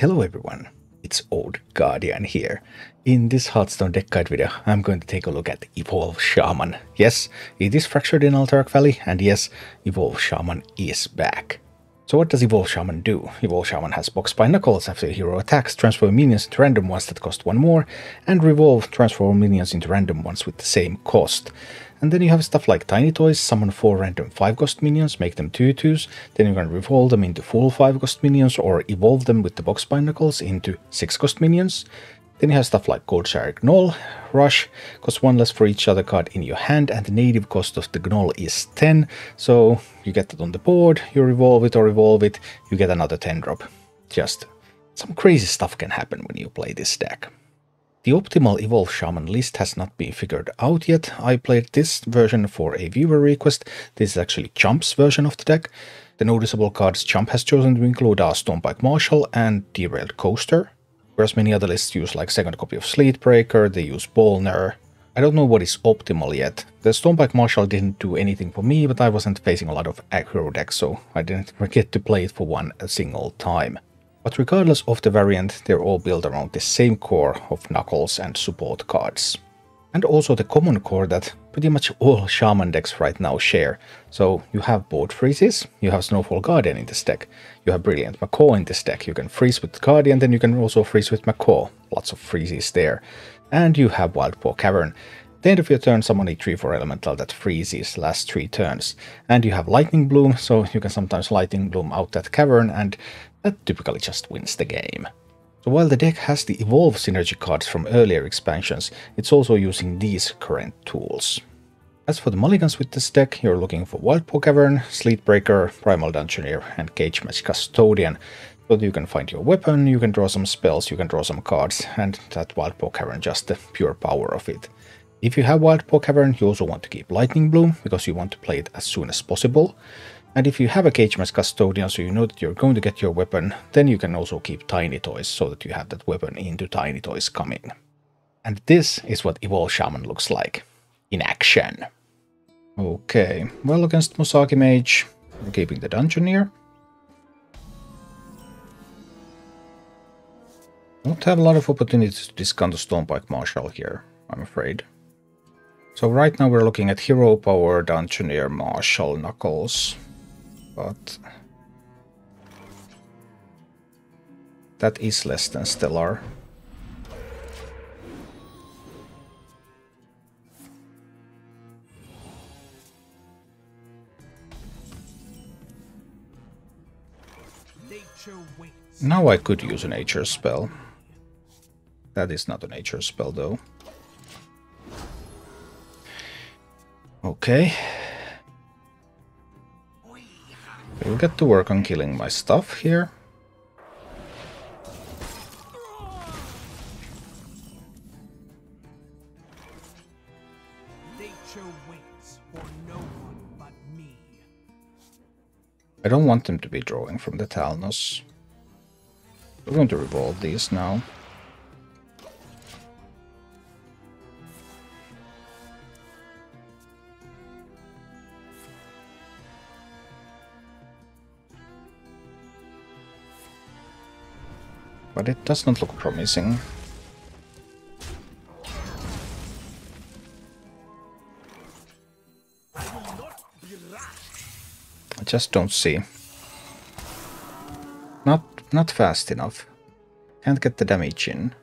Hello everyone, it's Old Guardian here. In this Hearthstone deck guide video, I'm going to take a look at Evolve Shaman. Yes, it is fractured in Alterac Valley, and yes, Evolve Shaman is back. So what does Evolve Shaman do? Evolve Shaman has box by knuckles after hero attacks, transform minions into random ones that cost one more, and revolve, transform minions into random ones with the same cost. And then you have stuff like Tiny Toys, summon 4 random 5-cost minions, make them 2/2s, then you can revolve them into full 5-cost minions or evolve them with the box by knuckles into 6-cost minions. Then you have stuff like Gold Shard Gnoll, Rush, costs 1 less for each other card in your hand, and the native cost of the Gnoll is 10, so you get that on the board, you revolve it, you get another 10 drop. Just some crazy stuff can happen when you play this deck. The optimal Evolve Shaman list has not been figured out yet. I played this version for a viewer request. This is actually Chump's version of the deck. The noticeable cards Chump has chosen to include are Stonebike Marshal and Derailed Coaster, whereas many other lists use like second copy of Sleetbreaker, they use Ballner. I don't know what is optimal yet. The Stonebike Marshal didn't do anything for me, but I wasn't facing a lot of aggro decks, so I didn't get to play it for a single time. But regardless of the variant, they're all built around the same core of knuckles and support cards. And also the common core that pretty much all Shaman decks right now share. So you have board freezes, you have Snowfall Guardian in this deck, you have Brilliant Macaw in this deck, you can freeze with Guardian, then you can also freeze with Macaw. Lots of freezes there. And you have Wildpaw Cavern. At the end of your turn, summon a 3/4 elemental that freezes last 3 turns. And you have Lightning Bloom, so you can sometimes Lightning Bloom out that cavern, and that typically just wins the game. So while the deck has the Evolve synergy cards from earlier expansions, it's also using these current tools. As for the mulligans with this deck, you're looking for Wildpaw Cavern, Sleetbreaker, Primal Dungeoneer, and Cage Match Custodian. So you can find your weapon, you can draw some spells, you can draw some cards, and that Wildpaw Cavern, just the pure power of it. If you have Wildpaw Cavern, you also want to keep Lightning Bloom, because you want to play it as soon as possible. And if you have a Cage Match Custodian, so you know that you're going to get your weapon, then you can also keep Tiny Toys, so that you have that weapon into Tiny Toys coming. And this is what Evolve Shaman looks like in action. Okay, well, against Musagi Mage, we're keeping the Dungeoneer. Won't have a lot of opportunities to discount the Stonebike Marshal here, I'm afraid. So right now we're looking at Hero Power, Dungeoneer, Marshal, Knuckles. But that is less than stellar. Now I could use a nature spell. That is not a nature spell though. Okay. We'll get to work on killing my stuff here. Nature waits for no one but me. I don't want them to be drawing from the Talnos. We're going to revolve these now. But it does not look promising. I just don't see. Not fast enough. Can't get the damage in.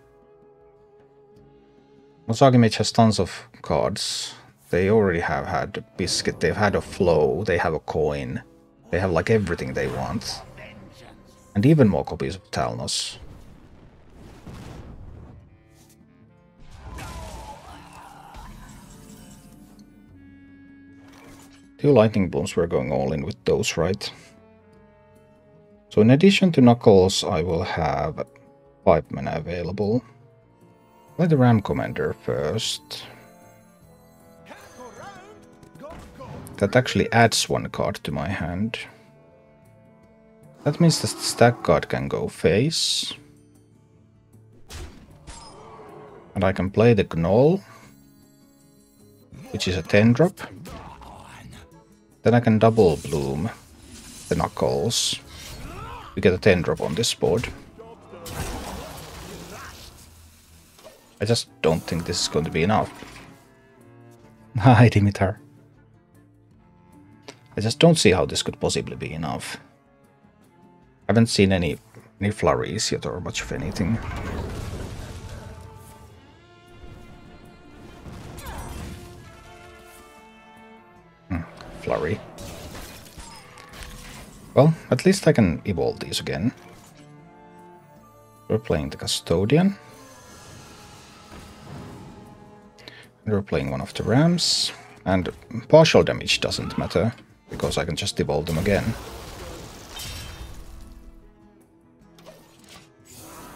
Musagi Mage has tons of cards. They already have had a biscuit, they've had a flow, they have a coin. They have like everything they want. And even more copies of Talnos. 2 Lightning Blooms, we're going all in with those, right? So in addition to Knuckles, I will have 5 mana available. Play the Ram Commander first. That actually adds 1 card to my hand. That means the stack card can go face. And I can play the Gnoll, which is a 10-drop. Then I can double bloom the Knuckles. We get a 10-drop on this board. I just don't think this is going to be enough. Hi, Dimitar. I just don't see how this could possibly be enough. I haven't seen any flurries yet or much of anything. Flurry. Well, at least I can evolve these again. We're playing the Custodian. And we're playing one of the Rams. And partial damage doesn't matter, because I can just evolve them again.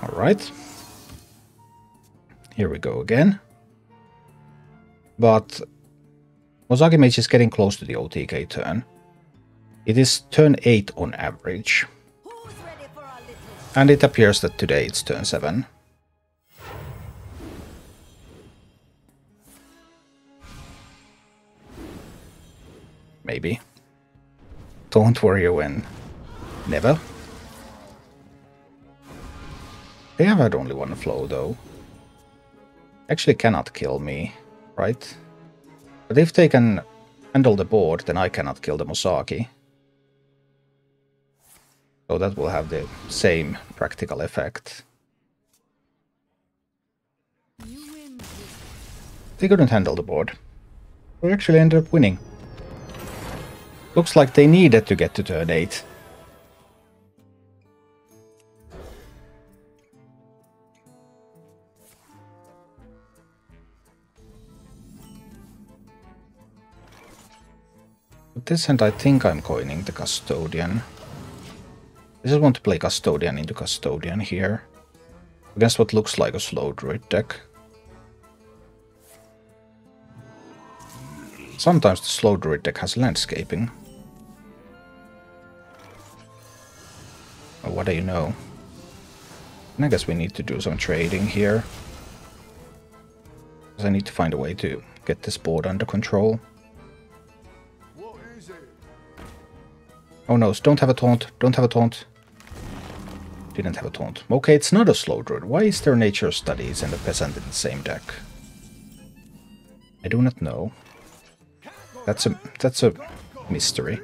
Alright. Here we go again. But Mozagi Mage is getting close to the OTK turn. It is turn 8 on average. And it appears that today it's turn 7. Maybe. Don't worry when. Never. They have had only one flow though. Actually cannot kill me, right? But if they can handle the board, then I cannot kill the Mozagi. So that will have the same practical effect. They couldn't handle the board. We actually ended up winning. Looks like they needed to get to turn 8. With this hand I think I'm coining the Custodian. I just want to play Custodian into Custodian here. Against what looks like a slow druid deck. Sometimes the slow druid deck has landscaping. Oh, what do you know? And I guess we need to do some trading here. Because I need to find a way to get this board under control. Oh no, don't have a taunt, don't have a taunt. Didn't have a taunt. Okay, it's not a slow druid. Why is there nature studies and a peasant in the same deck? I do not know. That's a mystery.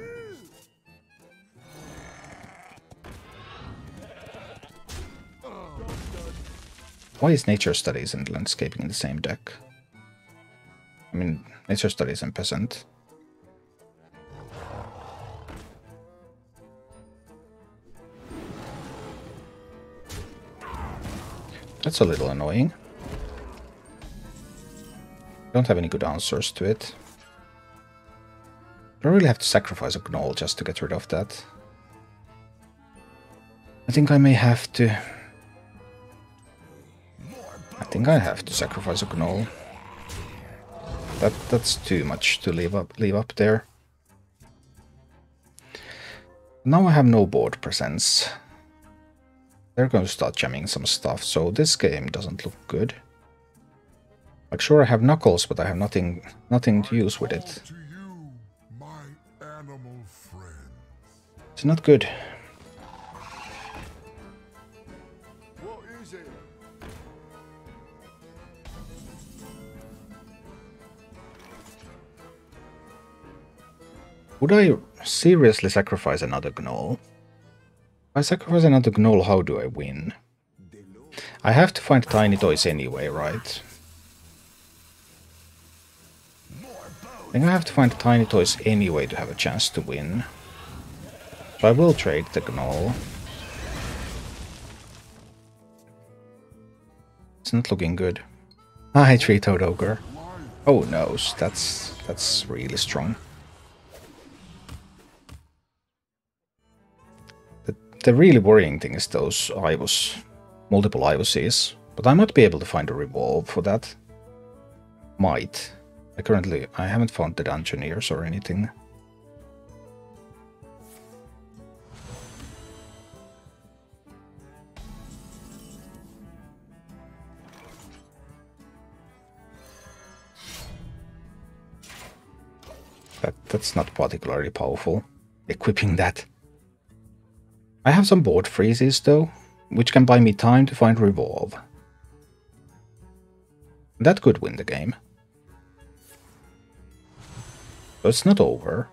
Why is nature studies and landscaping in the same deck? I mean, nature studies and peasant. That's a little annoying. Don't have any good answers to it. I really have to sacrifice a Gnoll just to get rid of that. I think I may have to... I think I have to sacrifice a Gnoll. That's too much to leave up there. Now I have no board presence. They're going to start jamming some stuff, so this game doesn't look good. Like, sure, I have Knuckles, but I have nothing to use with it. It's not good. Would I seriously sacrifice another Gnoll? If I sacrifice another Gnoll, how do I win? I have to find tiny toys anyway, right? I think I have to find tiny toys anyway to have a chance to win. So I will trade the Gnoll. It's not looking good. Hi, Three-Toed Ogre. Oh no, that's really strong. The really worrying thing is those multiple Ivoses, but I might be able to find a revolve for that. Might. I haven't found the Dungeoneers or anything. That's not particularly powerful, equipping that. I have some board freezes though, which can buy me time to find revolve. That could win the game. So it's not over.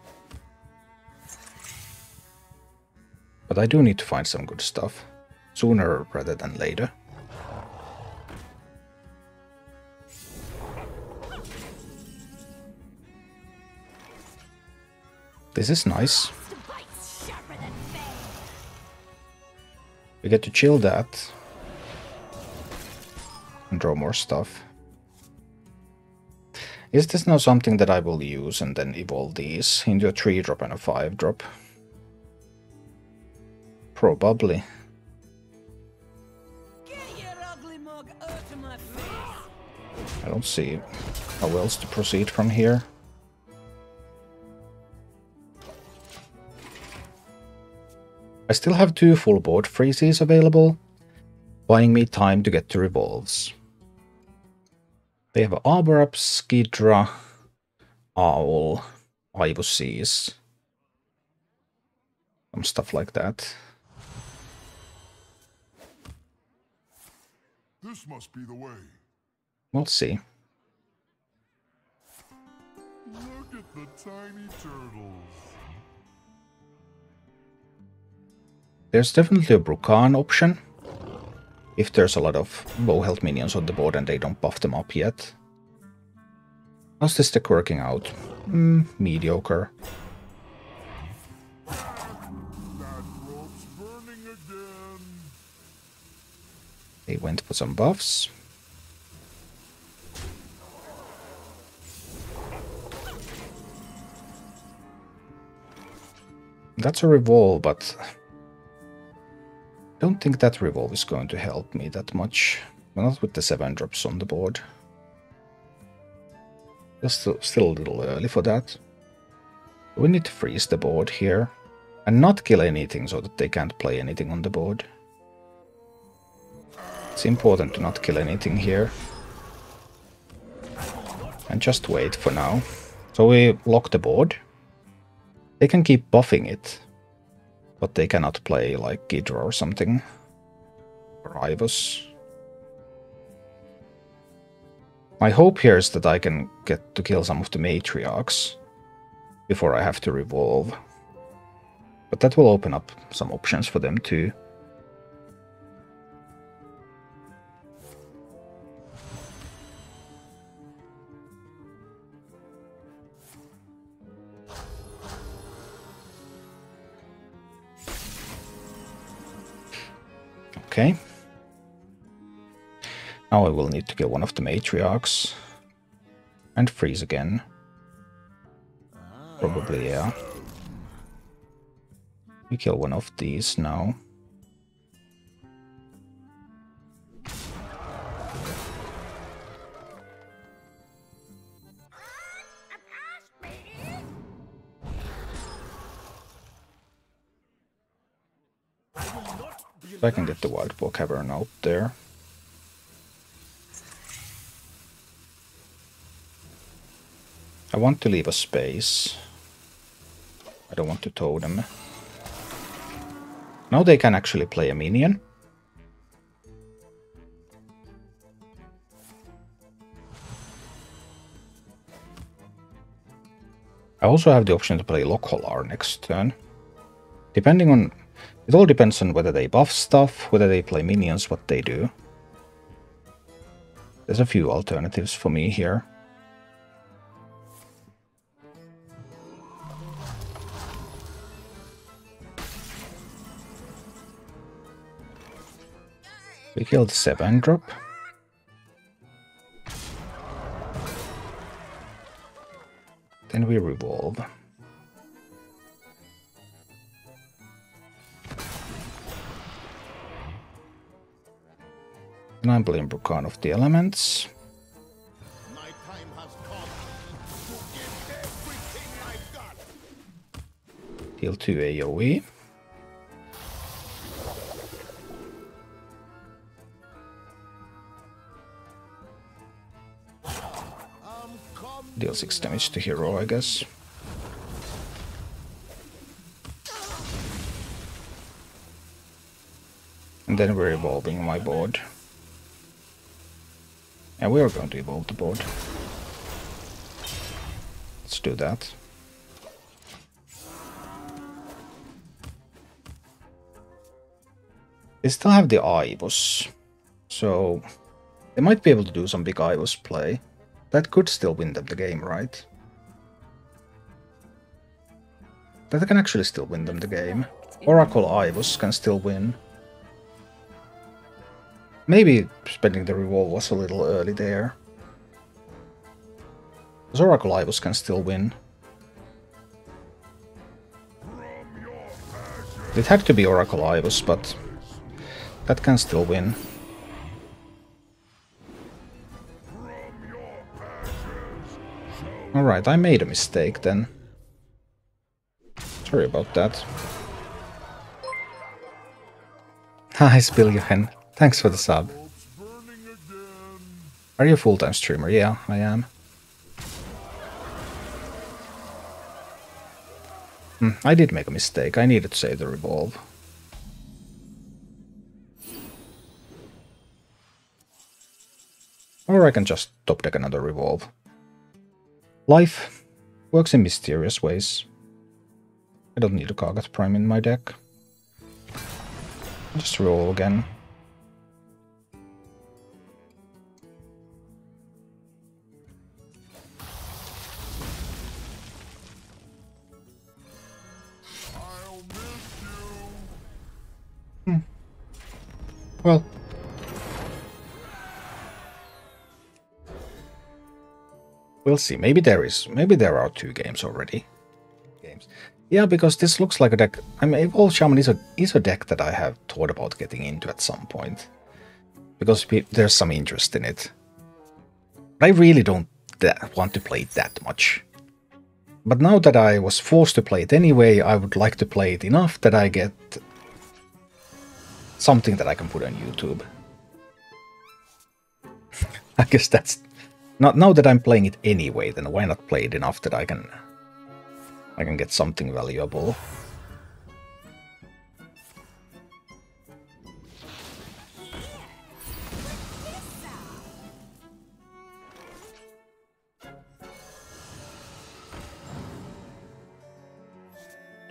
But I do need to find some good stuff. Sooner rather than later. This is nice. We get to chill that. And draw more stuff. Is this now something that I will use and then evolve these into a 3-drop and a 5-drop? Probably. I don't see how else to proceed from here. I still have 2 full board freezes available, buying me time to get to revolves. They have Arboraps, Skidra, Owl, Ivuses, some stuff like that. This must be the way. We'll see. Look at the tiny turtles. There's definitely a Brukan option. If there's a lot of low health minions on the board and they don't buff them up yet. How's this deck working out? Mediocre. That rope's burning again. They went for some buffs. That's a revolve, but I don't think that revolve is going to help me that much. Well, not with the 7 drops on the board. Just still a little early for that. We need to freeze the board here. And not kill anything so that they can't play anything on the board. It's important to not kill anything here. And just wait for now. So we lock the board. They can keep buffing it. But they cannot play like Ghidra or something. Or Ivus. My hope here is that I can get to kill some of the matriarchs before I have to revolve. But that will open up some options for them too. Okay. Now I will need to kill one of the matriarchs. And freeze again. Probably, yeah. We kill one of these now. So I can get the Wild Boar Cavern out there. I want to leave a space. I don't want to totem. Now they can actually play a minion. I also have the option to play Lockhollar next turn. Depending on... It all depends on whether they buff stuff, whether they play minions, what they do. There's a few alternatives for me here. We killed 7 drop. Then we revolve. And I'm playing Brukan of the Elements. My time has come to give everything I've got. Deal 2 AoE. Deal 6 damage to hero, I guess. And then we're evolving my board. And we are going to evolve the board. Let's do that. They still have the Ivos, so they might be able to do some big Ivos play. That could still win them the game, right? That can actually still win them the game. Oracle Ivos can still win. Maybe spending the revolve was a little early there. Because Oracle Ivos can still win. It had to be Oracle Ivos, but that can still win. Alright, I made a mistake then. Sorry about that. Hi, Spiljohen. Thanks for the sub. Are you a full-time streamer? Yeah, I am. I did make a mistake. I needed to save the revolve. Or I can just top deck another revolve. Life works in mysterious ways. I don't need a Kagat Prime in my deck. Just roll again. Well. We'll see. Maybe there are 2 games already. Yeah, because this looks like a deck. I mean, Evolved Shaman is a deck that I have thought about getting into at some point. Because there's some interest in it. But I really don't want to play it that much. But now that I was forced to play it anyway, I would like to play it enough that I get something that I can put on YouTube. I guess that's... Now that I'm playing it anyway, then why not play it enough that I can get something valuable.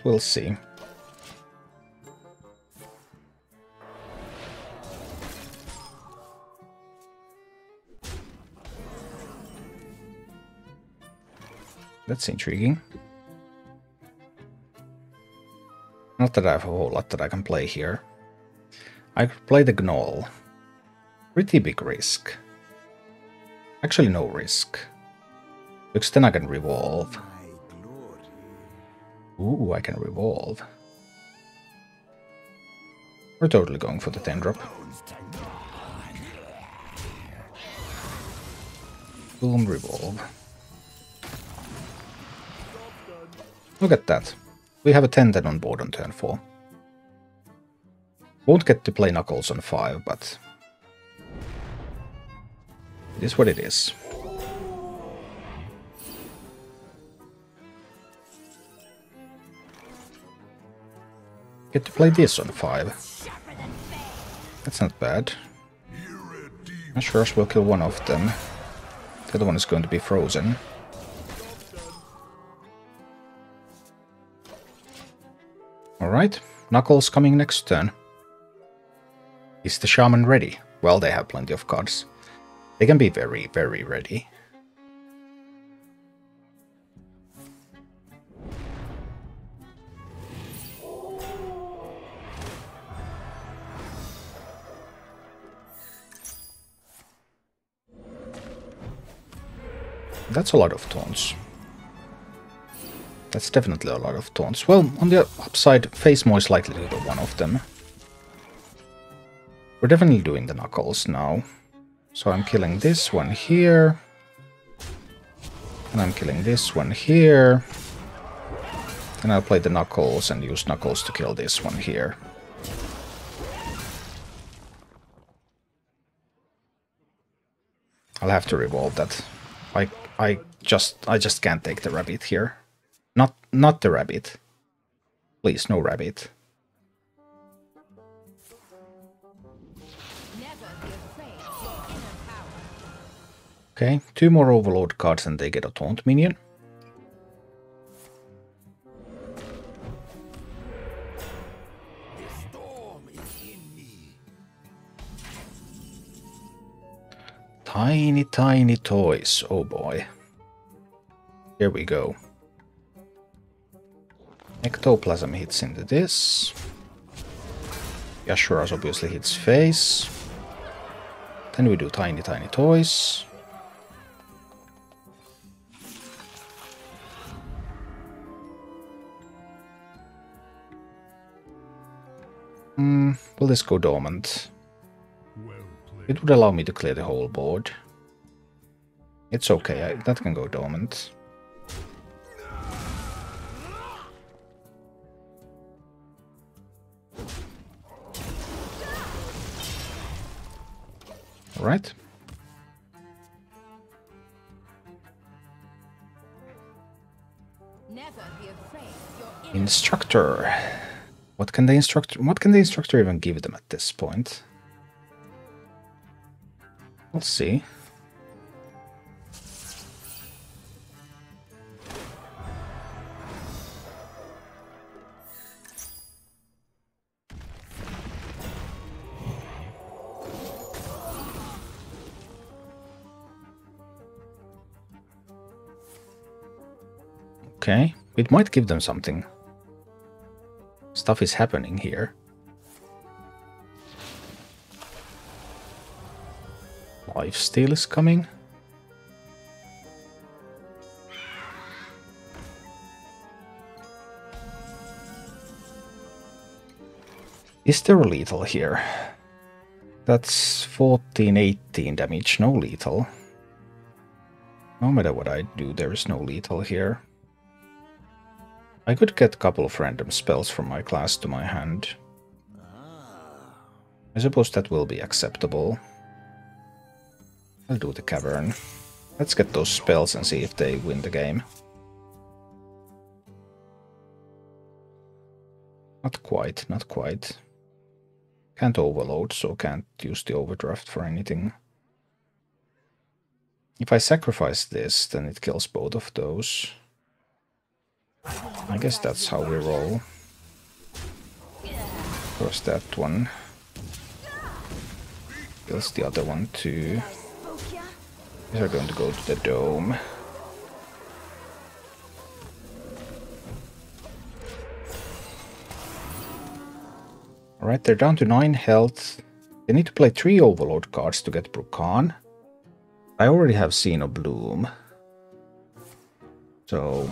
We'll see. That's intriguing. Not that I have a whole lot that I can play here. I could play the Gnoll. Pretty big risk. Actually no risk. Because then I can revolve. Ooh, I can revolve. We're totally going for the 10-drop. Boom, revolve. Look at that. We have a 10-10 on board on turn 4. Won't get to play Knuckles on 5, but it is what it is. Get to play this on 5. That's not bad. I'm sure we'll kill one of them. The other one is going to be frozen. Alright, Knuckles coming next turn. Is the Shaman ready? Well, they have plenty of cards. They can be very, very ready. That's a lot of taunts. That's definitely a lot of taunts. Well, on the upside, Face Mo is likely to be one of them. We're definitely doing the Knuckles now. So I'm killing this one here. And I'm killing this one here. And I'll play the Knuckles and use Knuckles to kill this one here. I'll have to revolve that. I just can't take the rabbit here. Not the rabbit. Please, no rabbit. Okay, 2 more Overlord cards and they get a taunt minion. Tiny, tiny toys. Oh boy. Here we go. Ectoplasm hits into this. Yashuras obviously hits face. Then we do tiny, tiny toys. Will this go dormant? It would allow me to clear the whole board. It's okay, that can go dormant. Alright. Instructor. What can the instructor even give them at this point? We'll see. Okay, it might give them something. Stuff is happening here. Lifesteal is coming. Is there a lethal here? That's 14, 18 damage, no lethal. No matter what I do, there is no lethal here. I could get a couple of random spells from my class to my hand. I suppose that will be acceptable. I'll do the cavern. Let's get those spells and see if they win the game. Not quite, not quite. Can't overload, so can't use the overdraft for anything. If I sacrifice this, then it kills both of those. I guess that's how we roll. First that one. Kills the other one too. These are going to go to the dome. Alright, they're down to 9 health. They need to play 3 Overlord cards to get Brukan. I already have Xeno Bloom. So...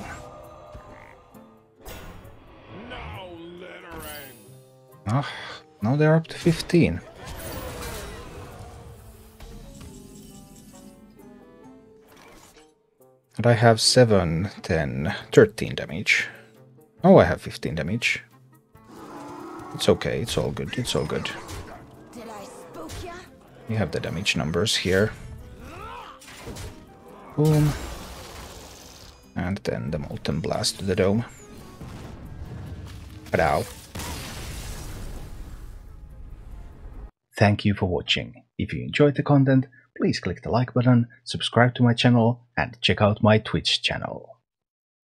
now they're up to 15. And I have 7, 10, 13 damage. Oh, I have 15 damage. It's okay, it's all good, it's all good. We have the damage numbers here. Boom. And then the Molten Blast to the dome. Pow. Thank you for watching. If you enjoyed the content, please click the like button, subscribe to my channel, and check out my Twitch channel.